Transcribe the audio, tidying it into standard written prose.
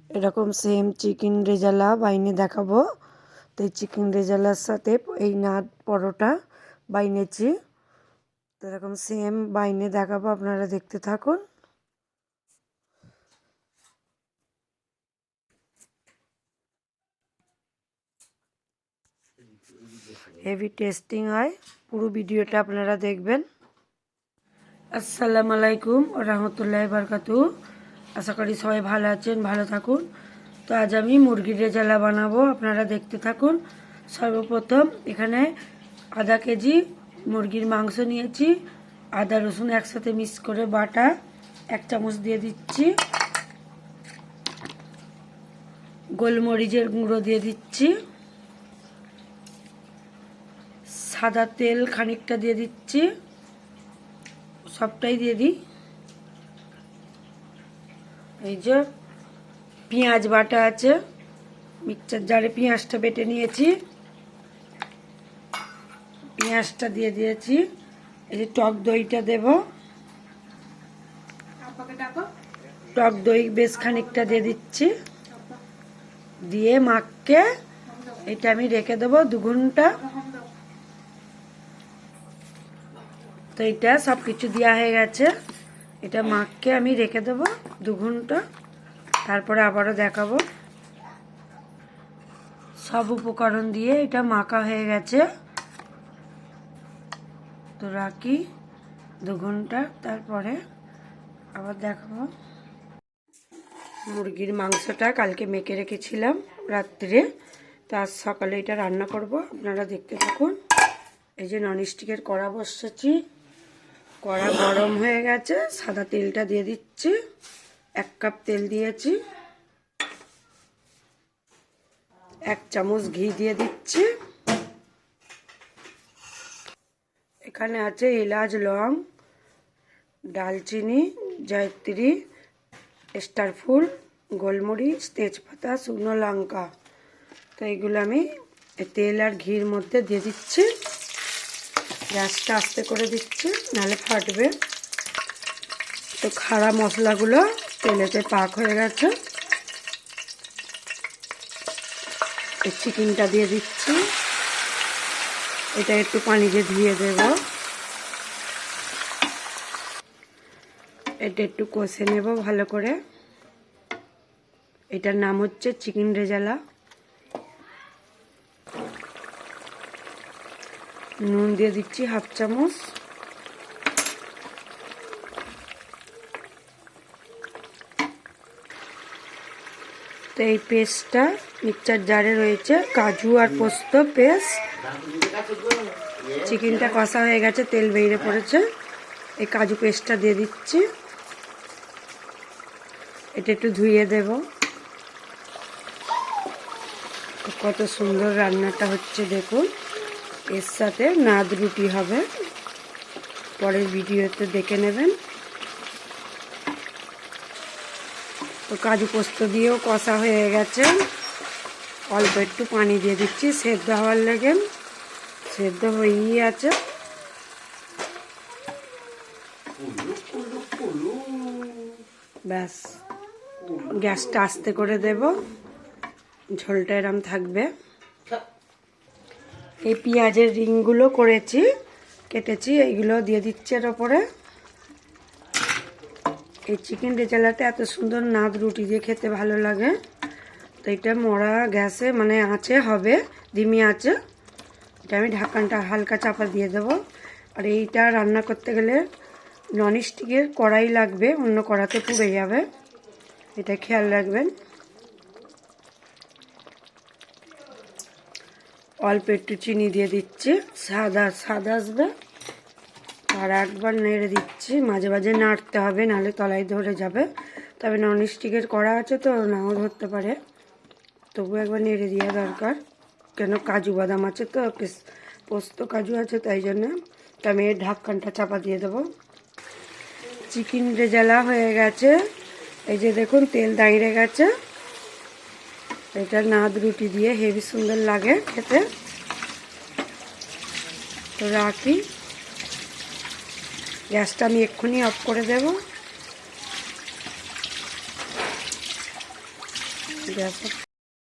এরকম same chicken rezala বাইনে দেখাবো। তো এই চিকেন রেজালার সাথে এই নাদ পরোটা বাইনেছি। তো এরকম সেম বাইনে দেখাবো, আপনারা দেখতে থাকুন। হেভি টেস্টিং হয়, পুরো ভিডিওটা আপনারা দেখবেন। আসসালামু আলাইকুম ওয়া রাহমাতুল্লাহি ওয়া বারাকাতুহু। আশা করি সবাই ভালো আছেন, ভালো থাকুন। তো আজ আমি মুরগির রেজালা বানাবো, আপনারা দেখতে থাকুন। সর্বপ্রথম এখানে আধা কেজি মুরগির মাংস নিয়েছি। আদা রসুন একসাথে মিক্স করে বাটা 1 চামচ দিয়ে দিচ্ছি। গোলমরিচের গুঁড়ো দিয়ে দিচ্ছি। সাদা তেল খানিকটা দিয়ে দিচ্ছি, সবটাই দিয়ে দিই। এই যে পেঁয়াজ বাটা আছে, মিক্সচার জারে পেঁয়াজটা বেটে নিয়েছি, পেঁয়াজটা দিয়ে দিয়েছি। এই যে টক দইটা দেব, টক দই বেশ খানিকটা দিয়ে দিচ্ছি। দিয়ে মাখকে এটা আমি রেখে দেবো 2 ঘন্টা। তো এটা সব কিছু দেওয়া হয়ে গেছে, এটা মাখকে আমি রেখে দেবো 2 ঘন্টা। তারপরে আবারও দেখাবো। সব উপকরণ দিয়ে এটা মাখা হয়ে গেছে, তো রাখি 2 ঘন্টা। তারপরে আবার দেখাবো। মুরগির মাংসটা কালকে মেখে রেখেছিলাম রাত্রে, তার সকালে এটা রান্না করব, আপনারা দেখতে থাকুন। এই যে ননস্টিকের কড়া বসেছি, কড়া গরম হয়ে গেছে। সাদা তেলটা দিয়ে দিচ্ছি, 1 কাপ তেল দিয়েছি। 1 চামচ ঘি দিয়ে দিচ্ছি। এখানে আছে এলাচ, লং, ডালচিনি, জয়ত্রী, স্টার ফুল, গোলমরিচ, তেজপাতা, শুকনো লঙ্কা। তো এগুলো আমি তেল আর ঘির মধ্যে দিয়ে দিচ্ছি। গ্যাসটা আস্তে করে দিচ্ছি, নাহলে ফাটবে। তো খাড়া মশলাগুলো তেলেতে পাক হয়ে গেছে। এই চিকেনটা দিয়ে দিচ্ছি, এটা একটু পানি দিয়ে ধুয়ে দেব। এটা একটু কষে নেব ভালো করে। এটার নাম হচ্ছে চিকেন রেজালা। নুন দিয়ে দিচ্ছি 1/2 চামচ। তো এই পেস্টটা মিক্সচার জারে রয়েছে, কাজু আর পোস্ত পেস্ট। চিকেনটা কষা হয়ে গেছে, তেল বেরিয়ে পড়েছে। এই কাজু পেস্টটা দিয়ে দিচ্ছি। এটা একটু ধুয়ে দেব। কত সুন্দর রান্নাটা হচ্ছে দেখুন। এর সাথে নাদ রুটি হবে, পরের ভিডিওতে দেখে নেবেন। তো কাজু পোস্ত দিয়েও কষা হয়ে গেছে। অল্প একটু পানি দিয়ে দিচ্ছি সেদ্ধ হওয়ার লেগে, সেদ্ধ হয়েই আছে। ব্যাস, গ্যাসটা আস্তে করে দেব, ঝোলটা এরম থাকবে। এই পেঁয়াজের রিংগুলো করেছি, কেটেছি, এইগুলো দিয়ে দিচ্ছি এর ওপরে। এই চিকেন রেজালাটা এত সুন্দর নাদ রুটি দিয়ে খেতে ভালো লাগে। তো এটা মরা গ্যাসে মানে আঁচে হবে, ধিমি আঁচে। এটা আমি ঢাকনটা হালকা চাপা দিয়ে দেবো। আর এইটা রান্না করতে গেলে ননস্টিকের কড়াই লাগবে, অন্য কড়াতে পুড়ে যাবে, এটা খেয়াল রাখবেন। অল্প একটু চিনি দিয়ে দিচ্ছি, স্বাদ আসবে। আর একবার নেড়ে দিচ্ছি, মাঝে মাঝে নাড়তে হবে, নাহলে তলায় ধরে যাবে। তবে ননস্টিকের কড়া আছে তো নাও ধরতে পারে, তবু একবার নেড়ে দেওয়া দরকার। কেন কাজু বাদাম আছে তো, পোস্ত কাজু আছে, তাই জন্য। তো আমি এর ঢাকনটা চাপা দিয়ে দেবো। চিকেন রেজালা হয়ে গেছে, এই যে দেখুন তেল দাঁড়িয়ে গেছে। এটা নাদ রুটি দিয়ে হেভি সুন্দর লাগে খেতে। তো রাখি, গ্যাসটা আমি এক্ষুনি অফ করে দেব। গ্যাস